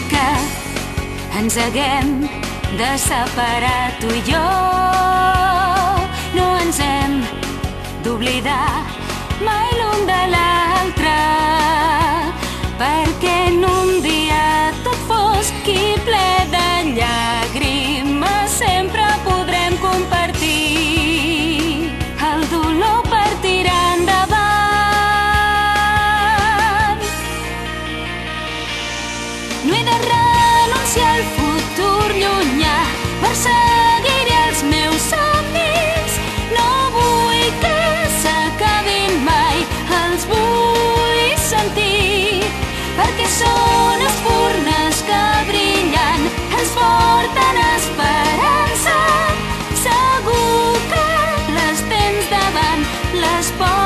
que ens haguem de separar tu i jo. No ens hem d'oblidar mai l'un de l'altre, perquè en un dia tot fosc i ple de llàgrimes sempre podrem compartir. El dolor per tirar endavant. No he de renunciar al futur llunyà per seguir els meus somnis. No vull que s'acabin mai, els vull sentir, perquè són espurnes que brillen, ens porten esperança. Segur que les tens davant, les pots